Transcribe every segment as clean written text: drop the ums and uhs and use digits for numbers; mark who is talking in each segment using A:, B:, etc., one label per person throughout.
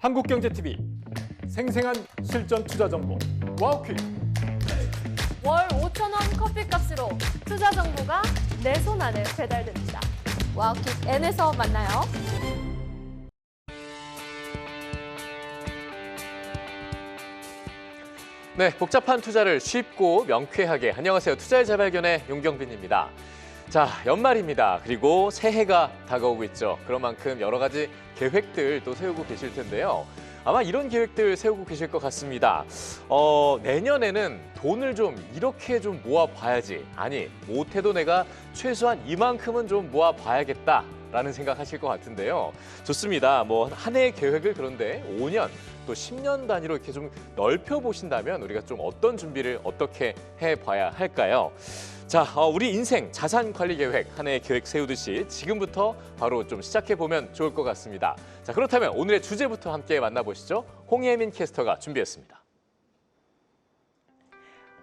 A: 한국경제TV 생생한 실전 투자 정보 와우퀴.
B: 월 5,000원 커피값으로 투자 정보가 내 손 안에 배달됩니다. 와우킥 N에서 만나요.
C: 네, 복잡한 투자를 쉽고 명쾌하게. 안녕하세요. 투자의 재발견의 용경빈입니다. 자, 연말입니다. 그리고 새해가 다가오고 있죠. 그런 만큼 여러 가지 계획들 또 세우고 계실 텐데요. 아마 이런 계획들 세우고 계실 것 같습니다. 내년에는 돈을 좀 이렇게 좀 모아봐야지. 아니, 못해도 내가 최소한 이만큼은 좀 모아봐야겠다라는 생각하실 것 같은데요. 좋습니다. 뭐 한 해의 계획을 그런데 5년, 또 10년 단위로 이렇게 좀 넓혀보신다면 우리가 좀 어떤 준비를 어떻게 해봐야 할까요? 자, 우리 인생 자산 관리 계획, 한 해의 계획 세우듯이 지금부터 바로 좀 시작해보면 좋을 것 같습니다. 자, 그렇다면 오늘의 주제부터 함께 만나보시죠. 홍예민 캐스터가 준비했습니다.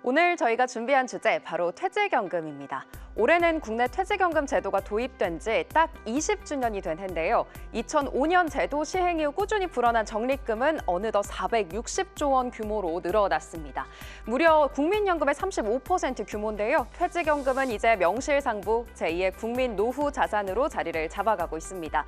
D: 오늘 저희가 준비한 주제 바로 퇴직연금입니다. 올해는 국내 퇴직연금 제도가 도입된 지 딱 20주년이 된 해인데요. 2005년 제도 시행 이후 꾸준히 불어난 적립금은 어느덧 460조 원 규모로 늘어났습니다. 무려 국민연금의 35% 규모인데요. 퇴직연금은 이제 명실상부 제2의 국민 노후 자산으로 자리를 잡아가고 있습니다.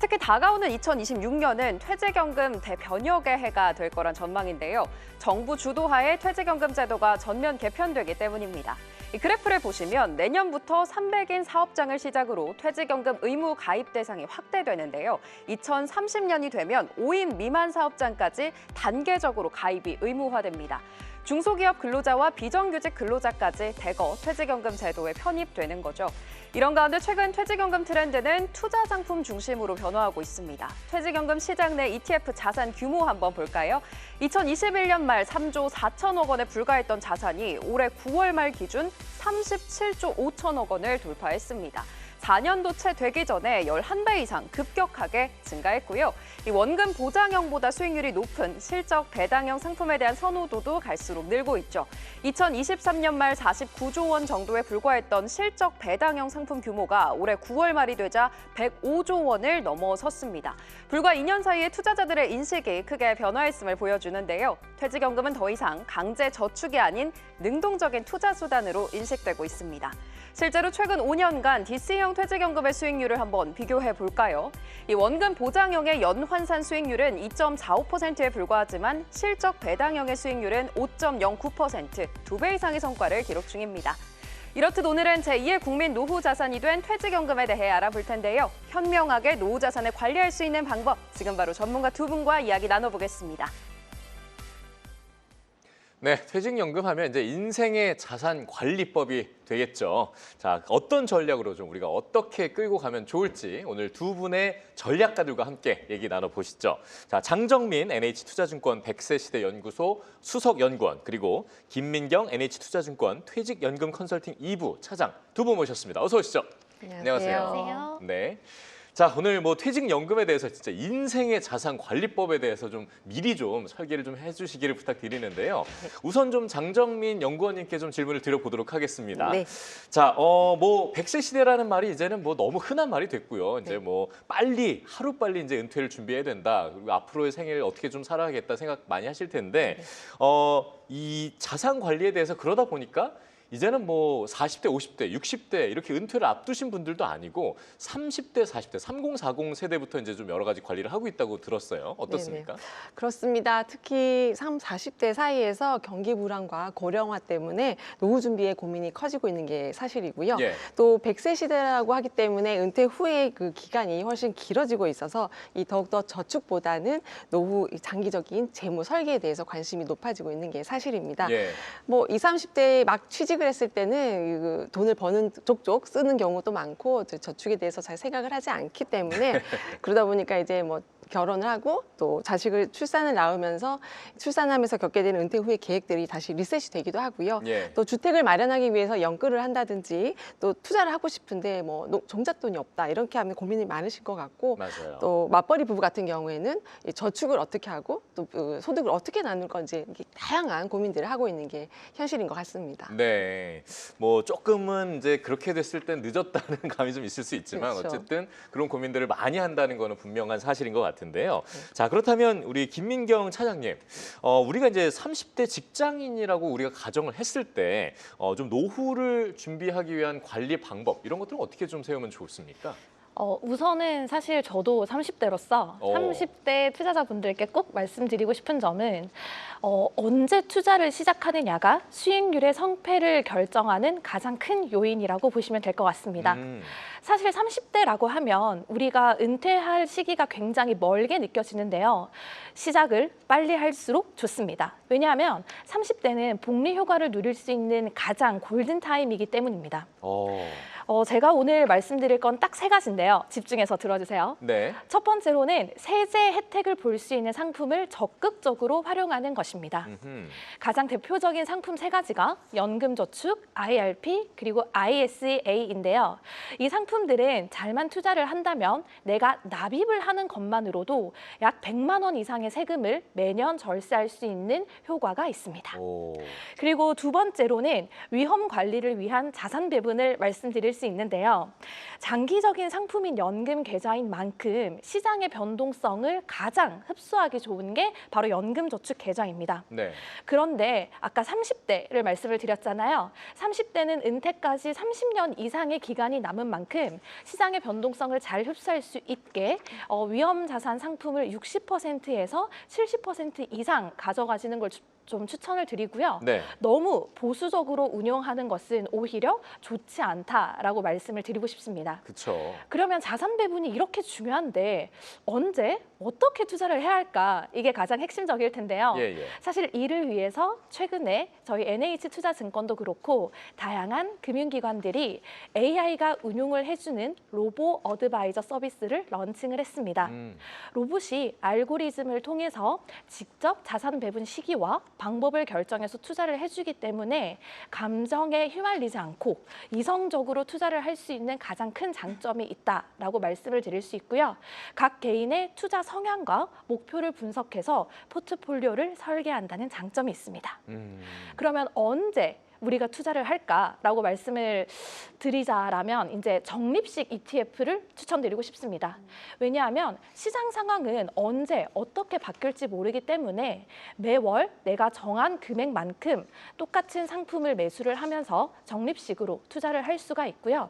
D: 특히 다가오는 2026년은 퇴직연금 대변혁의 해가 될 거란 전망인데요. 정부 주도하에 퇴직연금 제도가 전면 개편되기 때문입니다. 이 그래프를 보시면 내년부터 300인 사업장을 시작으로 퇴직연금 의무 가입 대상이 확대되는데요. 2030년이 되면 5인 미만 사업장까지 단계적으로 가입이 의무화됩니다. 중소기업 근로자와 비정규직 근로자까지 대거 퇴직연금 제도에 편입되는 거죠. 이런 가운데 최근 퇴직연금 트렌드는 투자 상품 중심으로 변화하고 있습니다. 퇴직연금 시장 내 ETF 자산 규모 한번 볼까요? 2021년 말 3조 4천억 원에 불과했던 자산이 올해 9월 말 기준 37조 5천억 원을 돌파했습니다. 4년도 채 되기 전에 11배 이상 급격하게 증가했고요. 이 원금 보장형보다 수익률이 높은 실적 배당형 상품에 대한 선호도도 갈수록 늘고 있죠. 2023년 말 49조 원 정도에 불과했던 실적 배당형 상품 규모가 올해 9월 말이 되자 105조 원을 넘어섰습니다. 불과 2년 사이에 투자자들의 인식이 크게 변화했음을 보여주는데요. 퇴직연금은 더 이상 강제 저축이 아닌 능동적인 투자 수단으로 인식되고 있습니다. 실제로 최근 5년간 DC형 퇴직연금의 수익률을 한번 비교해 볼까요? 이 원금 보장형의 연환산 수익률은 2.45%에 불과하지만 실적 배당형의 수익률은 5.09%, 2배 이상의 성과를 기록 중입니다. 이렇듯 오늘은 제2의 국민 노후 자산이 된 퇴직연금에 대해 알아볼 텐데요. 현명하게 노후 자산을 관리할 수 있는 방법, 지금 바로 전문가 두 분과 이야기 나눠보겠습니다.
C: 네, 퇴직연금 하면 이제 인생의 자산 관리법이 되겠죠. 자, 어떤 전략으로 좀 우리가 어떻게 끌고 가면 좋을지 오늘 두 분의 전략가들과 함께 얘기 나눠보시죠. 자, 장정민 NH투자증권 100세 시대 연구소 수석연구원, 그리고 김민경 NH투자증권 퇴직연금 컨설팅 2부 차장 두 분 모셨습니다. 어서 오시죠.
B: 안녕하세요.
C: 네. 자, 오늘 뭐 퇴직연금에 대해서 진짜 인생의 자산 관리법에 대해서 좀 미리 좀 설계를 좀 해주시기를 부탁드리는데요. 우선 좀 장정민 연구원님께 좀 질문을 드려보도록 하겠습니다.
E: 네.
C: 자, 뭐 100세 시대라는 말이 이제는 뭐 너무 흔한 말이 됐고요. 이제 뭐 빨리 하루빨리 이제 은퇴를 준비해야 된다. 그리고 앞으로의 생애를 어떻게 좀 살아야겠다 생각 많이 하실 텐데 이 자산 관리에 대해서 그러다 보니까 이제는 뭐 40대, 50대, 60대 이렇게 은퇴를 앞두신 분들도 아니고 30대, 40대, 30, 40 세대부터 이제 좀 여러 가지 관리를 하고 있다고 들었어요. 어떻습니까?
E: 네네. 그렇습니다. 특히 30, 40대 사이에서 경기 불안과 고령화 때문에 노후 준비에 고민이 커지고 있는 게 사실이고요.
C: 예.
E: 또 100세 시대라고 하기 때문에 은퇴 후의 그 기간이 훨씬 길어지고 있어서 이 더욱더 저축보다는 노후 장기적인 재무 설계에 대해서 관심이 높아지고 있는 게 사실입니다.
C: 예.
E: 뭐 20, 30대에 막 취직을 했을 때는 그 돈을 버는 쪽쪽 쓰는 경우도 많고 저축에 대해서 잘 생각을 하지 않기 때문에 그러다 보니까 이제 뭐 결혼을 하고 또 자식을 출산을 낳으면서 출산하면서 겪게 되는 은퇴 후의 계획들이 다시 리셋이 되기도 하고요.
C: 예.
E: 또 주택을 마련하기 위해서 연끌을 한다든지 또 투자를 하고 싶은데 뭐 종잣돈이 없다 이렇게 하면 고민이 많으실 것 같고
C: 맞아요.
E: 또 맞벌이 부부 같은 경우에는 이 저축을 어떻게 하고 또 소득을 어떻게 나눌 건지 이렇게 다양한 고민들을 하고 있는 게 현실인 것 같습니다.
C: 네, 뭐 조금은 이제 그렇게 됐을 땐 늦었다는 감이 좀 있을 수 있지만
E: 그렇죠.
C: 어쨌든 그런 고민들을 많이 한다는 거는 분명한 사실인 것 같은데요. 자, 그렇다면 우리 김민경 차장님, 우리가 이제 30대 직장인이라고 우리가 가정을 했을 때 좀 노후를 준비하기 위한 관리 방법 이런 것들은 어떻게 좀 세우면 좋습니까?
B: 우선은 사실 저도 30대로서 30대 투자자분들께 꼭 말씀드리고 싶은 점은 언제 투자를 시작하느냐가 수익률의 성패를 결정하는 가장 큰 요인이라고 보시면 될 것 같습니다. 사실 30대라고 하면 우리가 은퇴할 시기가 굉장히 멀게 느껴지는데요. 시작을 빨리 할수록 좋습니다. 왜냐하면 30대는 복리 효과를 누릴 수 있는 가장 골든타임이기 때문입니다. 제가 오늘 말씀드릴 건 딱 3가지인데요. 집중해서 들어주세요.
C: 네.
B: 첫 번째로는 세제 혜택을 볼 수 있는 상품을 적극적으로 활용하는 것입니다. 가장 대표적인 상품 3가지가 연금저축, IRP, 그리고 ISA인데요. 이 상품들은 잘만 투자를 한다면 내가 납입을 하는 것만으로도 약 100만 원 이상의 세금을 매년 절세할 수 있는 효과가 있습니다. 그리고 두 번째로는 위험 관리를 위한 자산 배분을 말씀드릴 수 있는데요. 장기적인 상품인 연금 계좌인 만큼 시장의 변동성을 가장 흡수하기 좋은 게 바로 연금저축 계좌입니다.
C: 네.
B: 그런데 아까 30대를 말씀을 드렸잖아요. 30대는 은퇴까지 30년 이상의 기간이 남은 만큼 시장의 변동성을 잘 흡수할 수 있게 위험 자산 상품을 60%에서 70% 이상 가져가시는 걸 좀 추천을 드리고요.
C: 네.
B: 너무 보수적으로 운용하는 것은 오히려 좋지 않다라고 말씀을 드리고 싶습니다.
C: 그렇죠.
B: 그러면 자산 배분이 이렇게 중요한데 언제 어떻게 투자를 해야 할까? 이게 가장 핵심적일 텐데요. 사실 이를 위해서 최근에 저희 NH투자증권도 그렇고 다양한 금융기관들이 AI가 운용을 해주는 로보 어드바이저 서비스를 런칭을 했습니다. 로봇이 알고리즘을 통해서 직접 자산 배분 시기와 방법을 결정해서 투자를 해주기 때문에 감정에 휘말리지 않고 이성적으로 투자를 할 수 있는 가장 큰 장점이 있다라고 말씀을 드릴 수 있고요. 각 개인의 투자 성향과 목표를 분석해서 포트폴리오를 설계한다는 장점이 있습니다. 그러면 언제 우리가 투자를 할까라고 말씀을 드리자라면 이제 적립식 ETF를 추천드리고 싶습니다. 왜냐하면 시장 상황은 언제 어떻게 바뀔지 모르기 때문에 매월 내가 정한 금액만큼 똑같은 상품을 매수를 하면서 적립식으로 투자를 할 수가 있고요.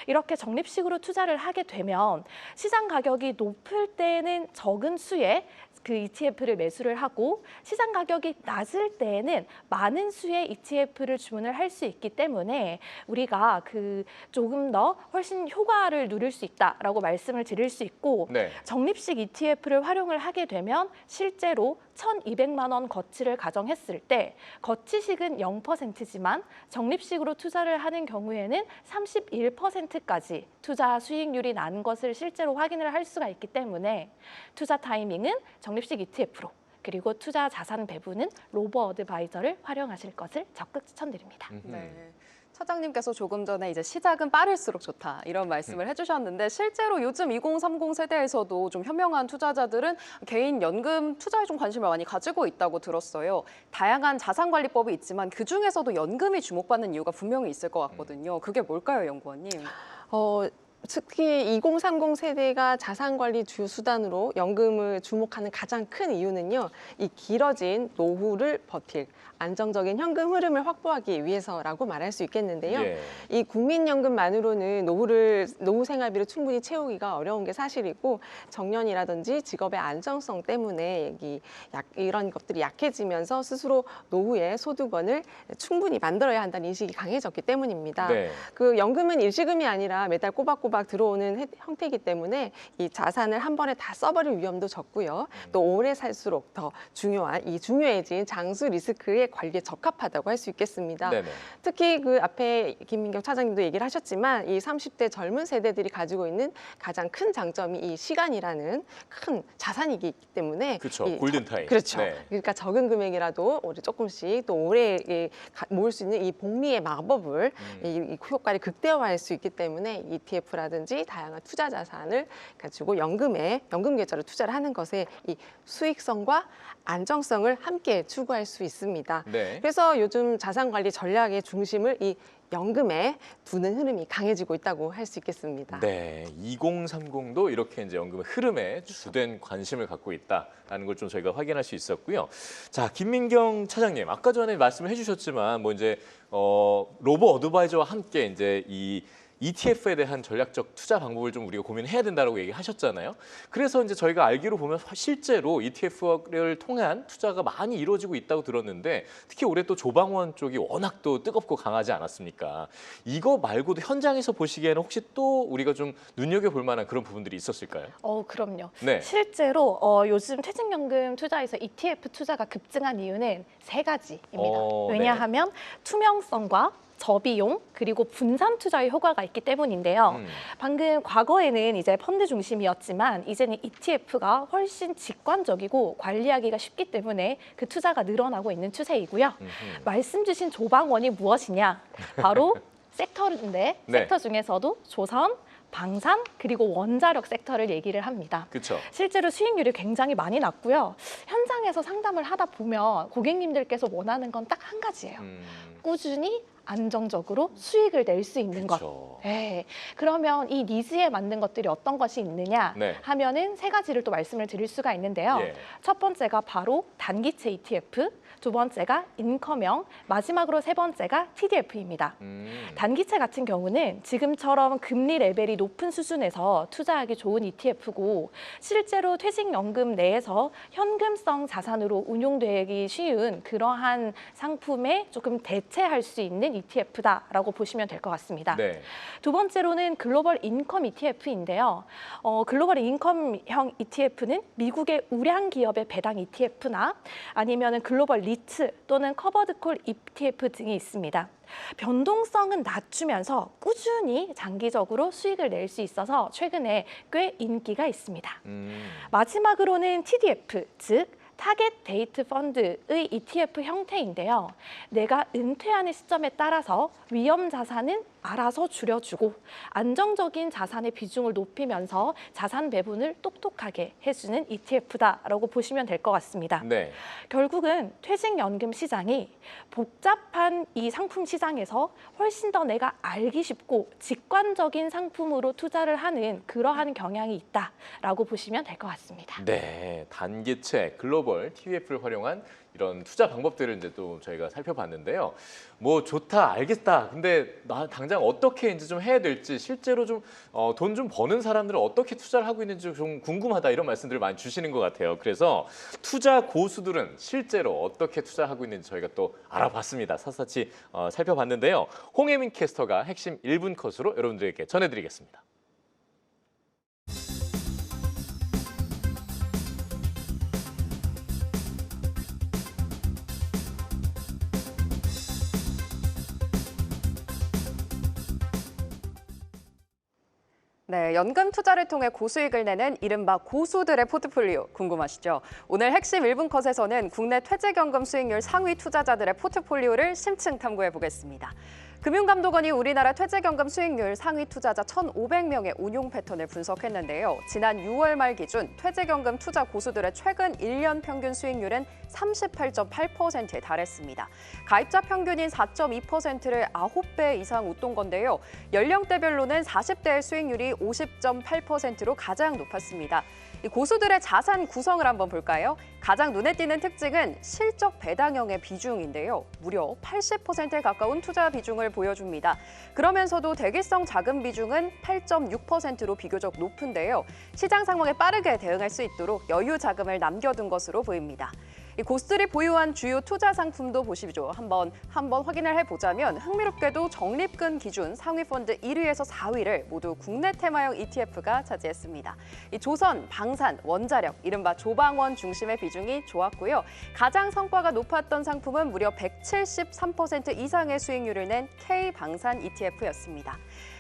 B: 이렇게 적립식으로 투자를 하게 되면 시장 가격이 높을 때는 적은 수의 그 ETF를 매수를 하고 시장 가격이 낮을 때에는 많은 수의 ETF를 주문을 할 수 있기 때문에 우리가 그 조금 더 훨씬 효과를 누릴 수 있다라고 말씀을 드릴 수 있고 적립식 ETF를 활용을 하게 되면 실제로 1,200만 원 거치를 가정했을 때 거치식은 0%지만 적립식으로 투자를 하는 경우에는 31%까지 투자 수익률이 난 것을 실제로 확인을 할 수가 있기 때문에 투자 타이밍은 적립식 ETF로 그리고 투자 자산 배분은 로보 어드바이저를 활용하실 것을 적극 추천드립니다.
D: 네. 차장님께서 조금 전에 이제 시작은 빠를수록 좋다 이런 말씀을 해주셨는데 실제로 요즘 2030 세대에서도 좀 현명한 투자자들은 개인 연금 투자에 좀 관심을 많이 가지고 있다고 들었어요. 다양한 자산관리법이 있지만 그중에서도 연금이 주목받는 이유가 분명히 있을 것 같거든요. 그게 뭘까요, 연구원님?
E: 특히 2030 세대가 자산관리 주요 수단으로 연금을 주목하는 가장 큰 이유는요. 이 길어진 노후를 버틸 안정적인 현금 흐름을 확보하기 위해서라고 말할 수 있겠는데요. 이 국민연금만으로는 노후 생활비를 충분히 채우기가 어려운 게 사실이고 정년이라든지 직업의 안정성 때문에 이런 것들이 약해지면서 스스로 노후의 소득원을 충분히 만들어야 한다는 인식이 강해졌기 때문입니다. 그 연금은 일시금이 아니라 매달 꼬박꼬박 들어오는 형태이기 때문에 이 자산을 한 번에 다 써버릴 위험도 적고요. 또 오래 살수록 더 중요해진 장수 리스크의 관리에 적합하다고 할 수 있겠습니다. 특히 그 앞에 김민경 차장님도 얘기를 하셨지만 이 30대 젊은 세대들이 가지고 있는 가장 큰 장점이 이 시간이라는 큰 자산이기 때문에
C: 골든타임.
E: 그렇죠. 그러니까 적은 금액이라도 조금씩 또 오래 모을 수 있는 이 복리의 마법을 이 효과를 극대화할 수 있기 때문에 ETF라는 ETF라든지 다양한 투자 자산을 가지고 연금 계좌로 투자를 하는 것에 이 수익성과 안정성을 함께 추구할 수 있습니다.
C: 네.
E: 그래서 요즘 자산 관리 전략의 중심을 이 연금에 두는 흐름이 강해지고 있다고 할 수 있겠습니다.
C: 네, 2030도 이렇게 이제 연금의 흐름에 주된 관심을 갖고 있다라는 걸 좀 저희가 확인할 수 있었고요. 자, 김민경 차장님, 아까 전에 말씀을 해주셨지만 뭐 이제 로보 어드바이저와 함께 이제 이 ETF에 대한 전략적 투자 방법을 좀 우리가 고민해야 된다고 얘기하셨잖아요. 그래서 이제 저희가 알기로 보면 실제로 ETF를 통한 투자가 많이 이루어지고 있다고 들었는데 특히 올해 또 조방원 쪽이 워낙 또 뜨겁고 강하지 않았습니까? 이거 말고도 현장에서 보시기에는 혹시 또 우리가 좀 눈여겨볼 만한 그런 부분들이 있었을까요?
B: 그럼요.
C: 네.
B: 실제로 요즘 퇴직연금 투자에서 ETF 투자가 급증한 이유는 세 가지입니다. 왜냐하면 투명성과 저비용 그리고 분산 투자의 효과가 있기 때문인데요. 방금 과거에는 이제 펀드 중심이었지만 이제는 ETF가 훨씬 직관적이고 관리하기가 쉽기 때문에 그 투자가 늘어나고 있는 추세이고요. 말씀 주신 조방원이 무엇이냐? 바로 섹터인데
C: 네.
B: 섹터 중에서도 조선, 방산 그리고 원자력 섹터를 얘기를 합니다.
C: 그렇죠.
B: 실제로 수익률이 굉장히 많이 났고요. 현장에서 상담을 하다 보면 고객님들께서 원하는 건 딱 한 가지예요. 꾸준히 안정적으로 수익을 낼 수 있는 것.
C: 그렇죠.
B: 네. 그러면 이 니즈에 맞는 것들이 어떤 것이 있느냐
C: 네.
B: 하면은 세 가지를 또 말씀을 드릴 수가 있는데요.
C: 예.
B: 첫 번째가 바로 단기채 ETF, 두 번째가 인컴형, 마지막으로 세 번째가 TDF입니다. 단기채 같은 경우는 지금처럼 금리 레벨이 높은 수준에서 투자하기 좋은 ETF고 실제로 퇴직연금 내에서 현금성 자산으로 운용되기 쉬운 그러한 상품에 조금 대체할 수 있는 ETF다라고 보시면 될 것 같습니다.
C: 네.
B: 두 번째로는 글로벌 인컴 ETF인데요. 글로벌 인컴형 ETF는 미국의 우량 기업의 배당 ETF나 아니면 글로벌 리츠 또는 커버드콜 ETF 등이 있습니다. 변동성은 낮추면서 꾸준히 장기적으로 수익을 낼 수 있어서 최근에 꽤 인기가 있습니다. 마지막으로는 TDF, 즉 타겟 데이트 펀드의 ETF 형태인데요. 내가 은퇴하는 시점에 따라서 위험 자산은 알아서 줄여주고 안정적인 자산의 비중을 높이면서 자산 배분을 똑똑하게 해주는 ETF다라고 보시면 될 것 같습니다.
C: 네.
B: 결국은 퇴직연금 시장이 복잡한 이 상품 시장에서 훨씬 더 내가 알기 쉽고 직관적인 상품으로 투자를 하는 그러한 경향이 있다라고 보시면 될 것 같습니다.
C: 네, 단기채, 글로벌 TDF를 활용한 이런 투자 방법들을 이제 또 저희가 살펴봤는데요. 뭐 좋다, 알겠다. 근데 나 당장 어떻게 이제 좀 해야 될지 실제로 좀 돈 좀 버는 사람들은 어떻게 투자를 하고 있는지 좀 궁금하다 이런 말씀들을 많이 주시는 것 같아요. 그래서 투자 고수들은 실제로 어떻게 투자하고 있는지 저희가 또 알아봤습니다. 샅샅이 살펴봤는데요. 홍혜민 캐스터가 핵심 1분 컷으로 여러분들에게 전해드리겠습니다.
D: 네, 연금 투자를 통해 고수익을 내는 이른바 고수들의 포트폴리오 궁금하시죠? 오늘 핵심 1분 컷에서는 국내 퇴직연금 수익률 상위 투자자들의 포트폴리오를 심층 탐구해 보겠습니다. 금융감독원이 우리나라 퇴직연금 수익률 상위 투자자 1,500명의 운용 패턴을 분석했는데요. 지난 6월 말 기준 퇴직연금 투자 고수들의 최근 1년 평균 수익률은 38.8%에 달했습니다. 가입자 평균인 4.2%를 9배 이상 웃돈 건데요. 연령대별로는 40대의 수익률이 50.8%로 가장 높았습니다. 이 고수들의 자산 구성을 한번 볼까요? 가장 눈에 띄는 특징은 실적 배당형의 비중인데요. 무려 80%에 가까운 투자 비중을 보여줍니다. 그러면서도 대기성 자금 비중은 8.6%로 비교적 높은데요. 시장 상황에 빠르게 대응할 수 있도록 여유 자금을 남겨둔 것으로 보입니다. 이 고수들이 보유한 주요 투자 상품도 보시죠. 한번 확인을 해보자면 흥미롭게도 적립금 기준 상위 펀드 1위에서 4위를 모두 국내 테마형 ETF가 차지했습니다. 이 조선, 방산, 원자력, 이른바 조방원 중심의 비중이 좋았고요. 가장 성과가 높았던 상품은 무려 173% 이상의 수익률을 낸 K방산 ETF였습니다.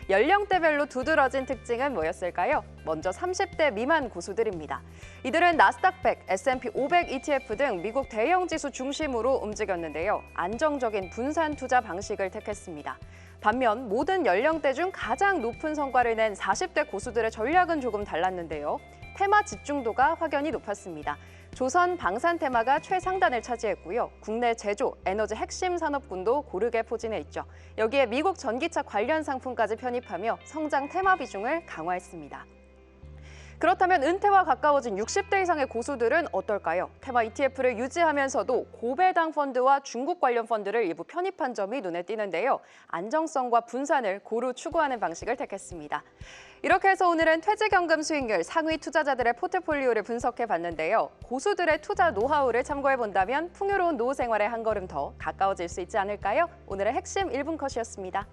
D: 연령대별로 두드러진 특징은 뭐였을까요? 먼저 30대 미만 고수들입니다. 이들은 나스닥 100, S&P 500 ETF 등 미국 대형 지수 중심으로 움직였는데요. 안정적인 분산 투자 방식을 택했습니다. 반면 모든 연령대 중 가장 높은 성과를 낸 40대 고수들의 전략은 조금 달랐는데요. 테마 집중도가 확연히 높았습니다. 조선 방산 테마가 최상단을 차지했고요. 국내 제조, 에너지 핵심 산업군도 고르게 포진해 있죠. 여기에 미국 전기차 관련 상품까지 편입하며 성장 테마 비중을 강화했습니다. 그렇다면 은퇴와 가까워진 60대 이상의 고수들은 어떨까요? 테마 ETF를 유지하면서도 고배당 펀드와 중국 관련 펀드를 일부 편입한 점이 눈에 띄는데요. 안정성과 분산을 고루 추구하는 방식을 택했습니다. 이렇게 해서 오늘은 퇴직연금 수익률 상위 투자자들의 포트폴리오를 분석해봤는데요. 고수들의 투자 노하우를 참고해본다면 풍요로운 노후 생활에 한 걸음 더 가까워질 수 있지 않을까요? 오늘의 핵심 1분 컷이었습니다.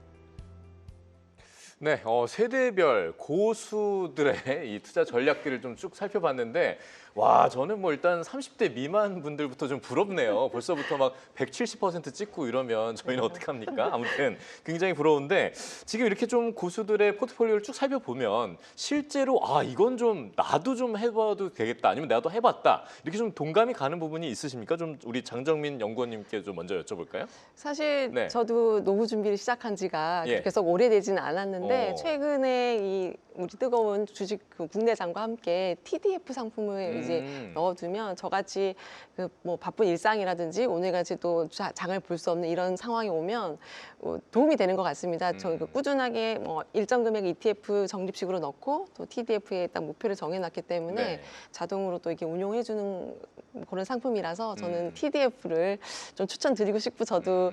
C: 네, 세대별 고수들의 이 투자 전략들을 좀 쭉 살펴봤는데 와, 저는 뭐 일단 30대 미만 분들부터 좀 부럽네요. 벌써부터 막 170% 찍고 이러면 저희는 어떡합니까? 아무튼 굉장히 부러운데 지금 이렇게 좀 고수들의 포트폴리오를 쭉 살펴보면 실제로 이건 좀 나도 좀 해봐도 되겠다 아니면 나도 해봤다 이렇게 좀 동감이 가는 부분이 있으십니까? 좀 우리 장정민 연구원님께 좀 먼저 여쭤볼까요?
E: 사실
C: 네.
E: 저도 노후 준비를 시작한 지가
C: 예.
E: 그렇게 오래되지는 않았는데
C: 어.
E: 최근에 이 우리 뜨거운 주식 국내장과 함께 TDF 상품을 이제 넣어두면 저같이 뭐 바쁜 일상이라든지 오늘같이 또 장을 볼 수 없는 이런 상황이 오면 도움이 되는 것 같습니다. 저 꾸준하게 뭐 일정 금액 ETF 적립식으로 넣고 또 TDF에 딱 목표를 정해놨기 때문에
C: 네.
E: 자동으로 또 이렇게 운용해주는 그런 상품이라서 저는 TDF를 좀 추천드리고 싶고 저도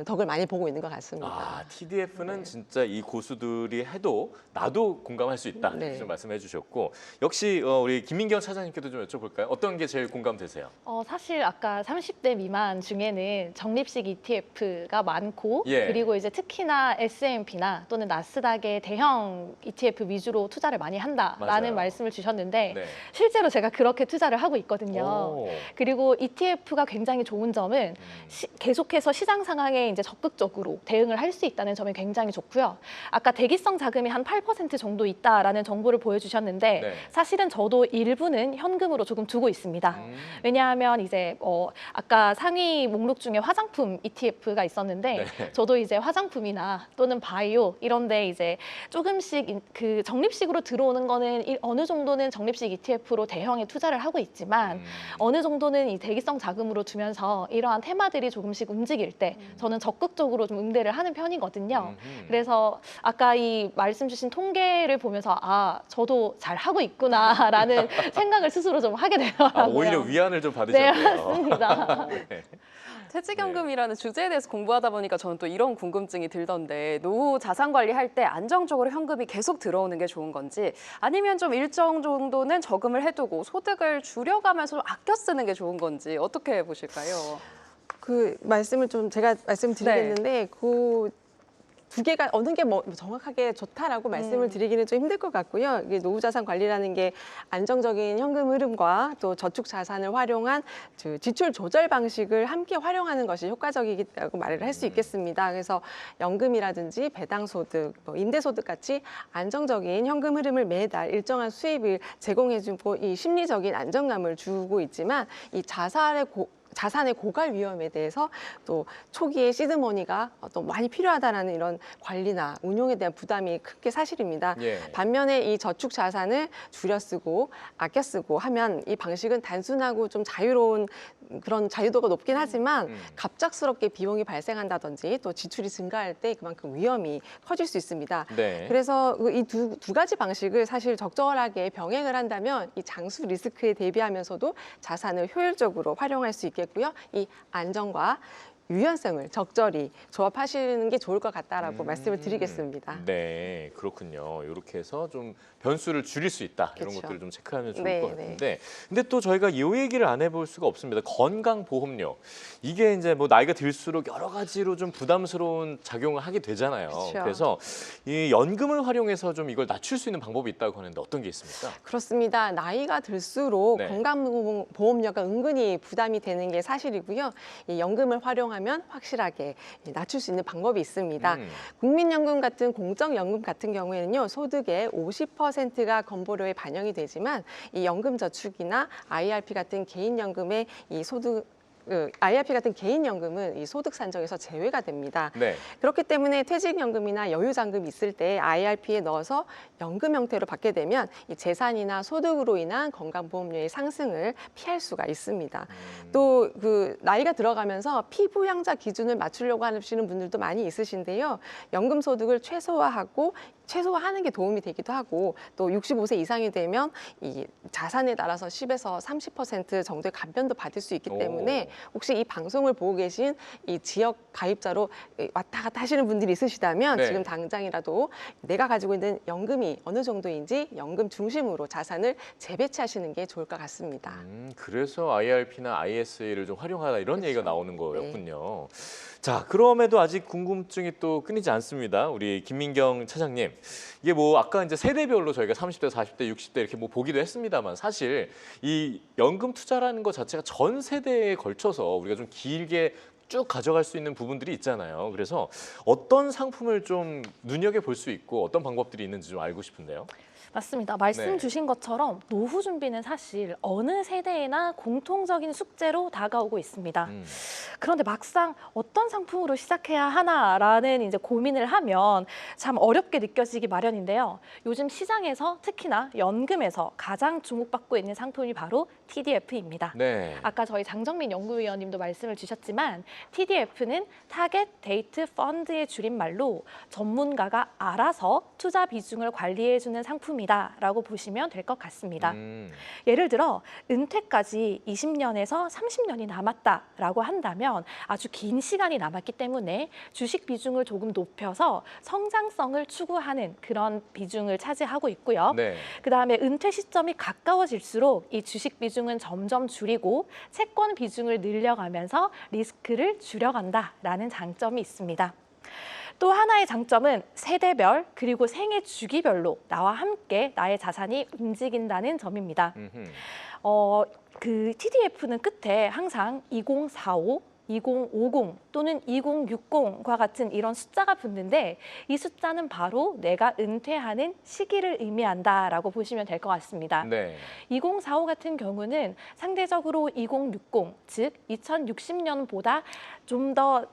E: 덕을 많이 보고 있는 것 같습니다.
C: TDF는
E: 네.
C: 진짜 이 고수들이 해도 나도 공감할 수 있다 이렇게
E: 네.
C: 좀 말씀해 주셨고 역시 우리 김민경 차장님께도 좀 여쭤볼까요? 어떤 게 제일 공감되세요?
B: 사실 아까 30대 미만 중에는 적립식 ETF가 많고
C: 예.
B: 그리고 이제 특히나 S&P나 또는 나스닥의 대형 ETF 위주로 투자를 많이 한다라는
C: 맞아요.
B: 말씀을 주셨는데
C: 네.
B: 실제로 제가 그렇게 투자를 하고 있거든요.
C: 오.
B: 그리고 ETF가 굉장히 좋은 점은 계속해서 시장 상황에 이제 적극적으로 대응을 할 수 있다는 점이 굉장히 좋고요. 아까 대기성 자금이 한 8% 정도 있다라는 정보를 보여주셨는데
C: 네.
B: 사실은 저도 일부는 현금으로 조금 두고 있습니다. 왜냐하면 이제 아까 상위 목록 중에 화장품 ETF가 있었는데
C: 네.
B: 저도 이제 화장품이나 또는 바이오 이런데 이제 조금씩 그 적립식으로 들어오는 거는 어느 정도는 적립식 ETF로 대형에 투자를 하고 있지만 어느 정도는 이 대기성 자금으로 두면서 이러한 테마들이 조금씩 움직일 때 저는 적극적으로 좀 응대를 하는 편이거든요. 그래서 아까 이 말씀 주신 통계를 보면서 저도 잘 하고 있구나라는 생각을 스스로 좀 하게 되더라고요.
C: 오히려 위안을 좀
B: 네,
C: 받으셨네요.
B: 맞습니다.
C: 네.
D: 퇴직연금이라는 주제에 대해서 공부하다 보니까 저는 또 이런 궁금증이 들던데 노후 자산 관리할 때 안정적으로 현금이 계속 들어오는 게 좋은 건지 아니면 좀 일정 정도는 저금을 해두고 소득을 줄여가면서 좀 아껴 쓰는 게 좋은 건지 어떻게 보실까요?
E: 그 말씀을 좀 제가 말씀드리겠는데 그 두 개가 어느 게 뭐 정확하게 좋다라고 말씀을 드리기는 좀 힘들 것 같고요. 이게 노후 자산 관리라는 게 안정적인 현금 흐름과 또 저축 자산을 활용한 지출 조절 방식을 함께 활용하는 것이 효과적이라고 말을 할 수 있겠습니다. 그래서 연금이라든지 배당소득, 임대소득 같이 안정적인 현금 흐름을 매달 일정한 수입을 제공해주고 이 심리적인 안정감을 주고 있지만 이 자산의 고갈 위험에 대해서 또 초기에 시드머니가 또 많이 필요하다라는 이런 관리나 운용에 대한 부담이 큰 게 사실입니다.
C: 예.
E: 반면에 이 저축 자산을 줄여 쓰고 아껴 쓰고 하면 이 방식은 단순하고 좀 자유로운 그런 자유도가 높긴 하지만 갑작스럽게 비용이 발생한다든지 또 지출이 증가할 때 그만큼 위험이 커질 수 있습니다.
C: 네.
E: 그래서 이 두 가지 방식을 사실 적절하게 병행을 한다면 이 장수 리스크에 대비하면서도 자산을 효율적으로 활용할 수 있겠고요. 이 안정과 유연성을 적절히 조합하시는 게 좋을 것 같다라고 말씀을 드리겠습니다.
C: 네, 그렇군요. 이렇게 해서 좀 변수를 줄일 수 있다. 이런
E: 그렇죠.
C: 것들을 좀 체크하면 좋을
E: 네,
C: 것 같은데. 근데 또 저희가 이 얘기를 안 해볼 수가 없습니다. 건강보험료. 이게 이제 뭐 나이가 들수록 여러 가지로 좀 부담스러운 작용을 하게 되잖아요.
E: 그렇죠.
C: 그래서 이 연금을 활용해서 좀 이걸 낮출 수 있는 방법이 있다고 하는데 어떤 게 있습니까?
E: 그렇습니다. 나이가 들수록
C: 네.
E: 건강보험료가 은근히 부담이 되는 게 사실이고요. 이 연금을 활용하면 확실하게 낮출 수 있는 방법이 있습니다. 국민연금 같은 공적연금 같은 경우에는요. 소득의 50%가 건보료에 반영이 되지만 이 연금저축이나 IRP 같은 개인연금의 이 소득 IRP 같은 개인연금은 이 소득 산정에서 제외가 됩니다.
C: 네.
E: 그렇기 때문에 퇴직연금이나 여유잔금이 있을 때 IRP에 넣어서 연금 형태로 받게 되면 이 재산이나 소득으로 인한 건강보험료의 상승을 피할 수가 있습니다. 또 그 나이가 들어가면서 피부양자 기준을 맞추려고 하시는 분들도 많이 있으신데요. 연금 소득을 최소화하는 게 도움이 되기도 하고 또 65세 이상이 되면 이 자산에 따라서 10에서 30% 정도의 감변도 받을 수 있기 때문에 혹시 이 방송을 보고 계신 이 지역 가입자로 왔다 갔다 하시는 분들이 있으시다면
C: 네.
E: 지금 당장이라도 내가 가지고 있는 연금이 어느 정도인지 연금 중심으로 자산을 재배치하시는 게 좋을 것 같습니다.
C: 그래서 IRP나 ISA를 좀 활용하라 이런
E: 그렇죠.
C: 얘기가 나오는 거였군요. 자, 그럼에도 아직 궁금증이 또 끊이지 않습니다. 우리 김민경 차장님. 이게 뭐 아까 이제 세대별로 저희가 30대, 40대, 60대 이렇게 뭐 보기도 했습니다만 사실 이 연금 투자라는 것 자체가 전 세대에 걸쳐서 우리가 좀 길게 쭉 가져갈 수 있는 부분들이 있잖아요. 그래서 어떤 상품을 좀 눈여겨볼 수 있고 어떤 방법들이 있는지 좀 알고 싶은데요.
B: 맞습니다. 말씀
C: 네.
B: 주신 것처럼 노후 준비는 사실 어느 세대에나 공통적인 숙제로 다가오고 있습니다. 그런데 막상 어떤 상품으로 시작해야 하나라는 이제 고민을 하면 참 어렵게 느껴지기 마련인데요. 요즘 시장에서 특히나 연금에서 가장 주목받고 있는 상품이 바로 TDF입니다.
C: 네.
B: 아까 저희 장정민 연구위원님도 말씀을 주셨지만 TDF는 타겟 데이트 펀드의 줄임말로 전문가가 알아서 투자 비중을 관리해주는 상품이다라고 보시면 될 것 같습니다. 예를 들어 은퇴까지 20년에서 30년이 남았다라고 한다면 아주 긴 시간이 남았기 때문에 주식 비중을 조금 높여서 성장성을 추구하는 그런 비중을 차지하고 있고요.
C: 네.
B: 그다음에 은퇴 시점이 가까워질수록 이 주식 비중은 점점 줄이고 채권 비중을 늘려가면서 리스크를 줄여간다라는 장점이 있습니다. 또 하나의 장점은 세대별 그리고 생애 주기별로 나와 함께 나의 자산이 움직인다는 점입니다. 그 TDF는 끝에 항상 2045, 2050 또는 2060과 같은 이런 숫자가 붙는데 이 숫자는 바로 내가 은퇴하는 시기를 의미한다라고 보시면 될 것 같습니다.
C: 네.
B: 2045 같은 경우는 상대적으로 2060, 즉 2060년보다 좀 더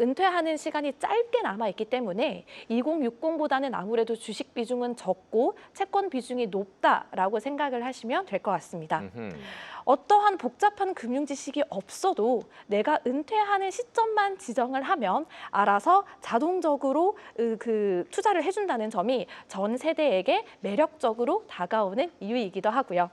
B: 은퇴하는 시간이 짧게 남아있기 때문에 2060보다는 아무래도 주식 비중은 적고 채권 비중이 높다라고 생각을 하시면 될 것 같습니다. 어떠한 복잡한 금융 지식이 없어도 내가 은퇴하는 시점만 지정을 하면 알아서 자동적으로 그 투자를 해준다는 점이 전 세대에게 매력적으로 다가오는 이유이기도 하고요.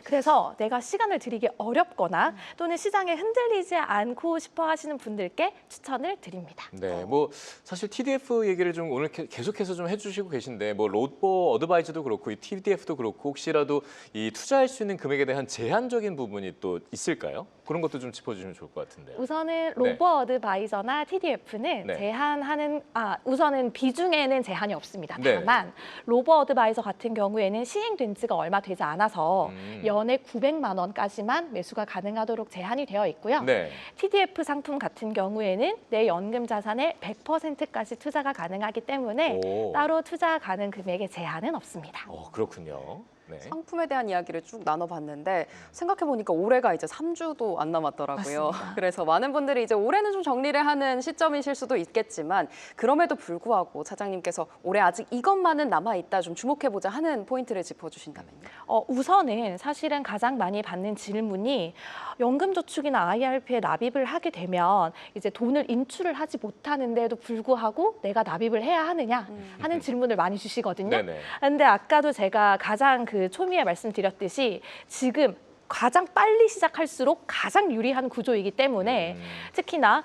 B: 그래서 내가 시간을 들이기 어렵거나 또는 시장에 흔들리지 않고 싶어 하시는 분들께 추천을 드립니다.
C: 네, 뭐 사실 TDF 얘기를 좀 오늘 계속해서 좀 해주시고 계신데 뭐 로보 어드바이저도 그렇고 이 TDF도 그렇고 혹시라도 이 투자할 수 있는 금액에 대한 제한적인 부분이 또 있을까요? 그런 것도 좀 짚어주시면 좋을 것 같은데요.
B: 우선은 로보 어드바이저나 TDF는
C: 네.
B: 우선은 비중에는 제한이 없습니다.
C: 네.
B: 다만 로보 어드바이저 같은 경우에는 시행된 지가 얼마 되지 않아서 연에 900만 원까지만 매수가 가능하도록 제한이 되어 있고요.
C: 네.
B: TDF 상품 같은 경우에는 내 연금 자산의 100%까지 투자가 가능하기 때문에
C: 오.
B: 따로 투자 가능 금액의 제한은 없습니다.
C: 그렇군요. 네.
D: 상품에 대한 이야기를 쭉 나눠봤는데 생각해보니까 올해가 이제 3주도 안 남았더라고요.
B: 맞습니다.
D: 그래서 많은 분들이 이제 올해는 좀 정리를 하는 시점이실 수도 있겠지만 그럼에도 불구하고 차장님께서 올해 아직 이것만은 남아있다 좀 주목해보자 하는 포인트를 짚어주신다면요.
B: 우선은 사실은 가장 많이 받는 질문이 연금저축이나 IRP에 납입을 하게 되면 이제 돈을 인출을 하지 못하는데도 불구하고 내가 납입을 해야 하느냐 하는 질문을 많이 주시거든요.
C: 네네.
B: 근데 아까도 제가 가장 그 초미에 말씀드렸듯이 지금 가장 빨리 시작할수록 가장 유리한 구조이기 때문에 특히나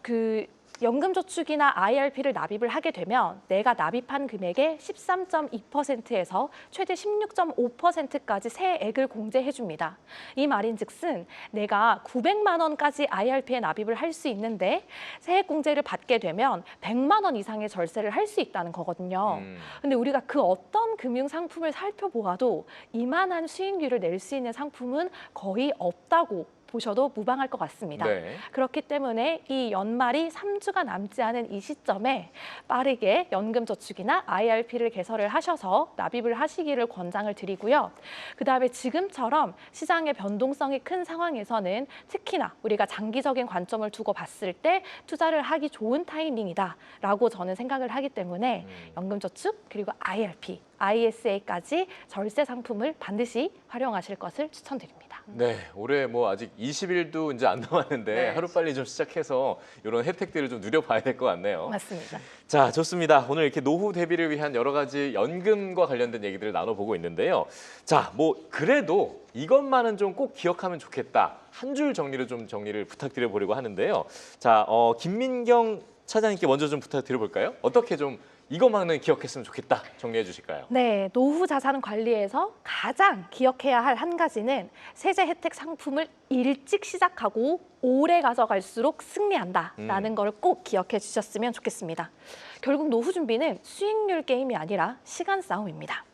B: 그 연금저축이나 IRP를 납입을 하게 되면 내가 납입한 금액의 13.2%에서 최대 16.5%까지 세액을 공제해 줍니다. 이 말인즉슨 내가 900만 원까지 IRP에 납입을 할 수 있는데 세액 공제를 받게 되면 100만 원 이상의 절세를 할 수 있다는 거거든요. 근데 우리가 그 어떤 금융 상품을 살펴보아도 이만한 수익률을 낼 수 있는 상품은 거의 없다고 보셔도 무방할 것 같습니다.
C: 네.
B: 그렇기 때문에 이 연말이 3주가 남지 않은 이 시점에 빠르게 연금저축이나 IRP를 개설을 하셔서 납입을 하시기를 권장을 드리고요. 그다음에 지금처럼 시장의 변동성이 큰 상황에서는 특히나 우리가 장기적인 관점을 두고 봤을 때 투자를 하기 좋은 타이밍이다라고 저는 생각을 하기 때문에 연금저축 그리고 IRP, ISA까지 절세 상품을 반드시 활용하실 것을 추천드립니다.
C: 네, 올해 뭐 아직 20일도 이제 안 남았는데
D: 네.
C: 하루빨리 좀 시작해서 이런 혜택들을 좀 누려봐야 될 것 같네요.
B: 맞습니다.
C: 자, 좋습니다. 오늘 이렇게 노후 대비를 위한 여러 가지 연금과 관련된 얘기들을 나눠보고 있는데요. 자, 뭐 그래도 이것만은 좀 꼭 기억하면 좋겠다. 한 줄 정리를 부탁드려 보려고 하는데요. 자, 김민경 차장님께 먼저 좀 부탁드려 볼까요? 어떻게 좀 이것만은 기억했으면 좋겠다 정리해 주실까요?
B: 네, 노후 자산 관리에서 가장 기억해야 할 한 가지는 세제 혜택 상품을 일찍 시작하고 오래 가져갈수록 승리한다라는 걸 꼭 기억해 주셨으면 좋겠습니다. 결국 노후 준비는 수익률 게임이 아니라 시간 싸움입니다.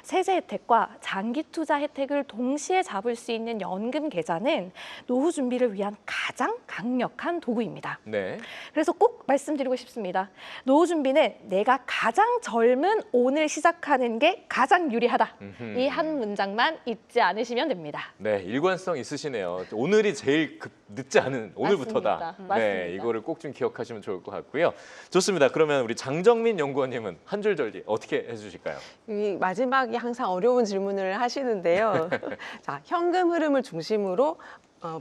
B: 세제 혜택과 장기 투자 혜택을 동시에 잡을 수 있는 연금 계좌는 노후 준비를 위한 가장 강력한 도구입니다.
C: 네.
B: 그래서 꼭 말씀드리고 싶습니다. 노후 준비는 내가 가장 젊은 오늘 시작하는 게 가장 유리하다. 이 한 문장만 잊지 않으시면 됩니다.
C: 네, 일관성 있으시네요. 오늘이 제일 늦지 않은 오늘부터다.
B: 맞습니다.
C: 네,
B: 맞습니다.
C: 이거를 꼭 좀 기억하시면 좋을 것 같고요. 좋습니다. 그러면 우리 장정민 연구원님은 한 줄 전리 어떻게 해주실까요?
E: 이 마지막이 항상 어려운 질문을 하시는데요. 자, 현금 흐름을 중심으로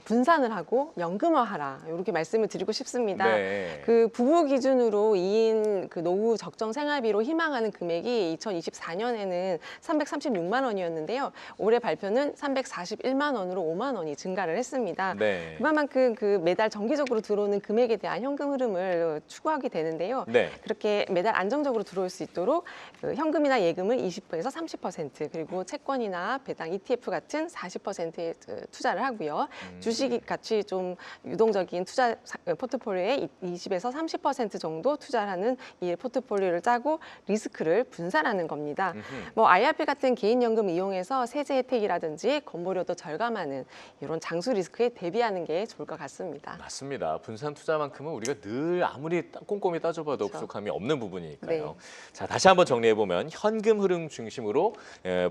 E: 분산을 하고 연금화하라 이렇게 말씀을 드리고 싶습니다.
C: 네.
E: 그 부부 기준으로 2인 그 노후 적정 생활비로 희망하는 금액이 2024년에는 336만 원이었는데요. 올해 발표는 341만 원으로 5만 원이 증가를 했습니다.
C: 네.
E: 그만큼 그 매달 정기적으로 들어오는 금액에 대한 현금 흐름을 추구하게 되는데요.
C: 네.
E: 그렇게 매달 안정적으로 들어올 수 있도록 그 현금이나 예금을 20%에서 30% 그리고 채권이나 배당 ETF 같은 40%의 투자를 하고요. 주식 같이 좀 유동적인 투자 포트폴리오에 20에서 30% 정도 투자하는 이 포트폴리오를 짜고 리스크를 분산하는 겁니다. 뭐 IRP 같은 개인연금 이용해서 세제 혜택이라든지 건보료도 절감하는 이런 장수 리스크에 대비하는 게 좋을 것 같습니다.
C: 맞습니다. 분산 투자만큼은 우리가 늘 아무리 꼼꼼히 따져봐도
E: 그렇죠.
C: 부족함이 없는 부분이니까요.
E: 네.
C: 자, 다시 한번 정리해 보면 현금 흐름 중심으로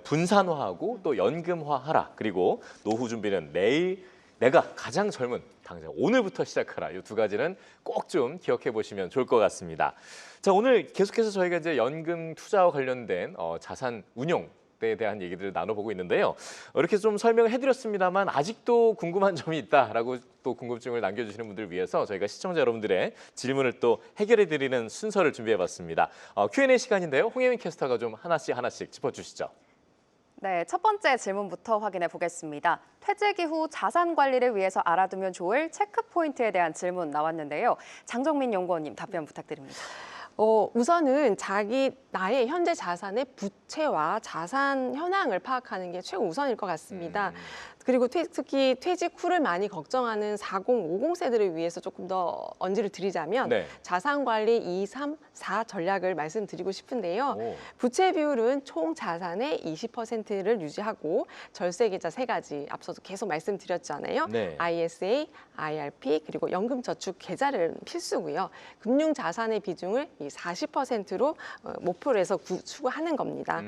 C: 분산화하고 또 연금화하라. 그리고 노후 준비는 내가 가장 젊은 당장 오늘부터 시작하라. 이 두 가지는 꼭 좀 기억해 보시면 좋을 것 같습니다. 자, 오늘 계속해서 저희가 이제 연금 투자와 관련된 자산 운용 에 대한 얘기들을 나눠보고 있는데요. 이렇게 좀 설명을 해드렸습니다만 아직도 궁금한 점이 있다라고 또 궁금증을 남겨주시는 분들을 위해서 저희가 시청자 여러분들의 질문을 또 해결해드리는 순서를 준비해봤습니다. Q&A 시간인데요. 홍혜민 캐스터가 좀 하나씩 짚어주시죠.
D: 네, 첫 번째 질문부터 확인해 보겠습니다. 퇴직 이후 자산 관리를 위해서 알아두면 좋을 체크 포인트에 대한 질문 나왔는데요. 장정민 연구원님 답변 부탁드립니다.
E: 우선은 나의 현재 자산의 부채와 자산 현황을 파악하는 게 최우선일 것 같습니다. 그리고 특히 퇴직 후를 많이 걱정하는 40, 50세들을 위해서 조금 더 언지를 드리자면
C: 네.
E: 자산관리 2, 3, 4 전략을 말씀드리고 싶은데요. 부채 비율은 총 자산의 20%를 유지하고 절세계좌 3가지 앞서도 계속 말씀드렸잖아요.
C: 네.
E: ISA, IRP 그리고 연금저축 계좌를 필수고요. 금융자산의 비중을 40%로 목표로 해서 추구하는 겁니다.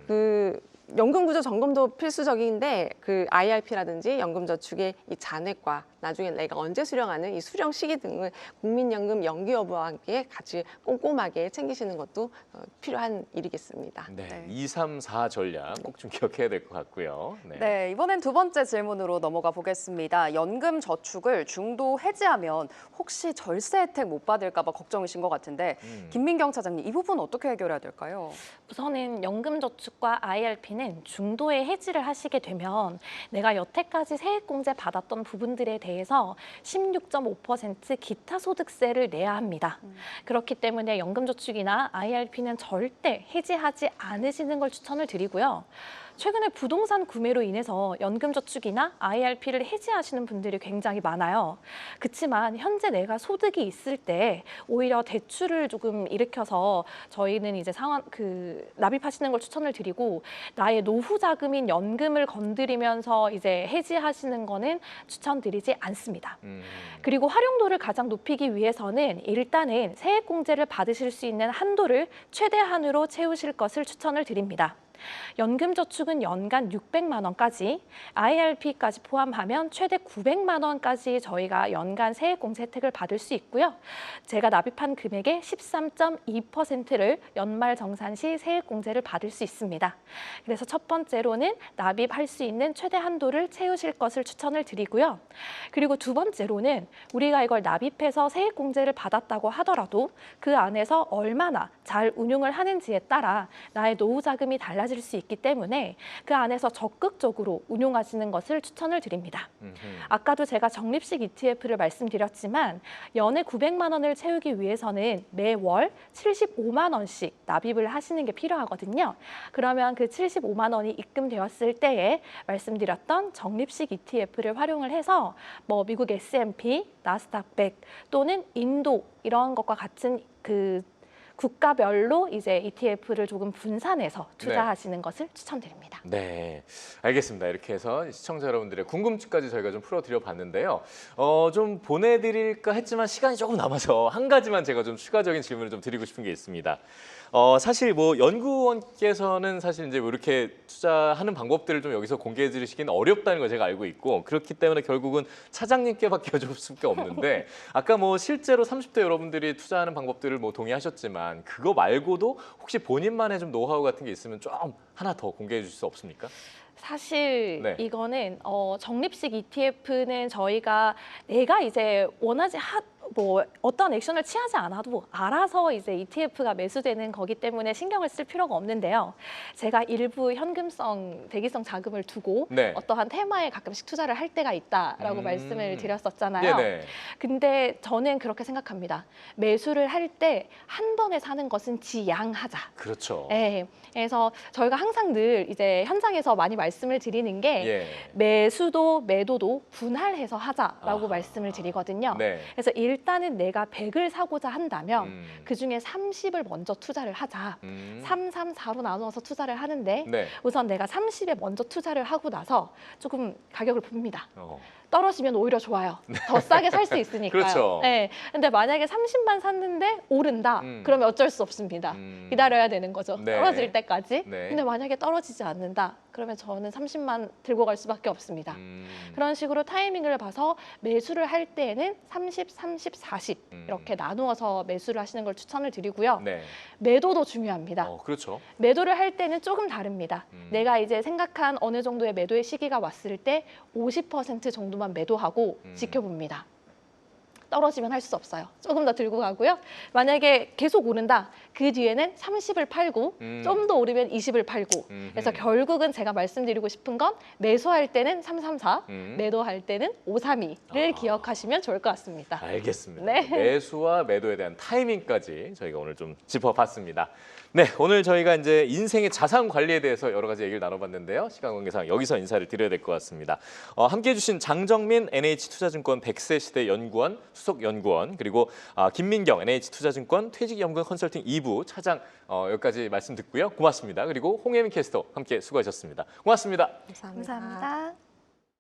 E: 그 연금구조 점검도 필수적인데 그 IRP라든지 연금저축의 이 잔액과 나중에 내가 언제 수령하는 이 수령 시기 등을 국민연금 연기 여부와 함께 같이 꼼꼼하게 챙기시는 것도 필요한 일이겠습니다.
C: 네, 2, 3, 4 전략 꼭 좀 기억해야 될 것 같고요.
D: 네, 이번엔 두 번째 질문으로 넘어가 보겠습니다. 연금 저축을 중도 해지하면 혹시 절세 혜택 못 받을까 봐 걱정이신 것 같은데 김민경 차장님, 이 부분 어떻게 해결해야 될까요?
B: 우선은 연금저축과 IRP는 중도에 해지를 하시게 되면 내가 여태까지 세액공제 받았던 부분들에 대해서 16.5% 기타 소득세를 내야 합니다. 그렇기 때문에 연금저축이나 IRP는 절대 해지하지 않으시는 걸 추천을 드리고요. 최근에 부동산 구매로 인해서 연금저축이나 IRP를 해지하시는 분들이 굉장히 많아요. 그렇지만 현재 내가 소득이 있을 때 오히려 대출을 조금 일으켜서 저희는 이제 납입하시는 걸 추천을 드리고 나의 노후 자금인 연금을 건드리면서 이제 해지하시는 거는 추천드리지 않습니다. 그리고 활용도를 가장 높이기 위해서는 일단은 세액공제를 받으실 수 있는 한도를 최대한으로 채우실 것을 추천을 드립니다. 연금저축은 연간 600만 원까지, IRP까지 포함하면 최대 900만 원까지 저희가 연간 세액공제 혜택을 받을 수 있고요. 제가 납입한 금액의 13.2%를 연말정산 시 세액공제를 받을 수 있습니다. 그래서 첫 번째로는 납입할 수 있는 최대 한도를 채우실 것을 추천을 드리고요. 그리고 두 번째로는 우리가 이걸 납입해서 세액공제를 받았다고 하더라도 그 안에서 얼마나 잘 운용을 하는지에 따라 나의 노후 자금이 달라질 수 있기 때문에 그 안에서 적극적으로 운용하시는 것을 추천을 드립니다. 아까도 제가 적립식 ETF를 말씀드렸지만 연에 900만 원을 채우기 위해서는 매월 75만 원씩 납입을 하시는 게 필요하거든요. 그러면 그 75만 원이 입금되었을 때에 말씀드렸던 적립식 ETF를 활용을 해서 뭐 미국 S&P, 나스닥 100 또는 인도 이런 것과 같은 국가별로 이제 ETF를 조금 분산해서 투자하시는 것을 추천드립니다.
C: 네, 알겠습니다. 이렇게 해서 시청자 여러분들의 궁금증까지 저희가 좀 풀어드려 봤는데요. 좀 보내드릴까 했지만 시간이 조금 남아서 한 가지만 제가 좀 추가적인 질문을 좀 드리고 싶은 게 있습니다. 사실 뭐 연구원께서는 사실 이제 뭐 이렇게 투자하는 방법들을 좀 여기서 공개해 드리시기는 어렵다는 걸 제가 알고 있고 그렇기 때문에 결국은 차장님께밖에 여쭤볼 수밖에 없는데 아까 뭐 실제로 30대 여러분들이 투자하는 방법들을 뭐 동의하셨지만 그거 말고도 혹시 본인만의 좀 노하우 같은 게 있으면 좀 하나 더 공개해 주실 수 없습니까?
B: 사실 이거는 적립식 ETF는 저희가 내가 이제 원하지 어떤 액션을 취하지 않아도 알아서 이제 ETF가 매수되는 거기 때문에 신경을 쓸 필요가 없는데요. 제가 일부 현금성, 대기성 자금을 두고 어떠한 테마에 가끔씩 투자를 할 때가 있다라고 말씀을 드렸었잖아요. 근데 저는 그렇게 생각합니다. 매수를 할 때 한 번에 사는 것은 지양하자.
C: 그렇죠.
B: 네. 그래서 저희가 항상 늘 이제 현장에서 많이 말씀을 드리는 게 매수도 매도도 분할해서 하자라고 말씀을 드리거든요. 그래서 일단은 내가 100을 사고자 한다면 그중에 30을 먼저 투자를 하자. 3, 3, 4로 나누어서 투자를 하는데 우선 내가 30에 먼저 투자를 하고 나서 조금 가격을 봅니다. 떨어지면 오히려 좋아요. 더 싸게 살 수 있으니까요.
C: 그렇죠.
B: 네. 근데 만약에 30만 샀는데 오른다. 그러면 어쩔 수 없습니다. 기다려야 되는 거죠. 떨어질 때까지. 근데 만약에 떨어지지 않는다. 그러면 저는 30만 들고 갈 수밖에 없습니다. 그런 식으로 타이밍을 봐서 매수를 할 때에는 30, 30, 40 이렇게 나누어서 매수를 하시는 걸 추천을 드리고요. 매도도 중요합니다.
C: 그렇죠.
B: 매도를 할 때는 조금 다릅니다. 내가 이제 생각한 어느 정도의 매도의 시기가 왔을 때 50% 정도만 매도하고 지켜봅니다. 떨어지면 할 수 없어요. 조금 더 들고 가고요. 만약에 계속 오른다. 그 뒤에는 30을 팔고 좀 더 오르면 20을 팔고. 그래서 결국은 제가 말씀드리고 싶은 건 매수할 때는 334, 매도할 때는 532를 기억하시면 좋을 것 같습니다.
C: 알겠습니다. 매수와 매도에 대한 타이밍까지 저희가 오늘 좀 짚어봤습니다. 네, 오늘 저희가 이제 인생의 자산 관리에 대해서 여러 가지 얘기를 나눠봤는데요. 시간 관계상 여기서 인사를 드려야 될 것 같습니다. 함께해 주신 장정민 NH투자증권 100세 시대 연구원, 수석 연구원, 그리고 김민경 NH투자증권 퇴직연금 컨설팅 2부 차장 여기까지 말씀 듣고요. 고맙습니다. 그리고 홍혜민 캐스터 함께 수고하셨습니다. 고맙습니다.
E: 감사합니다.
B: 감사합니다.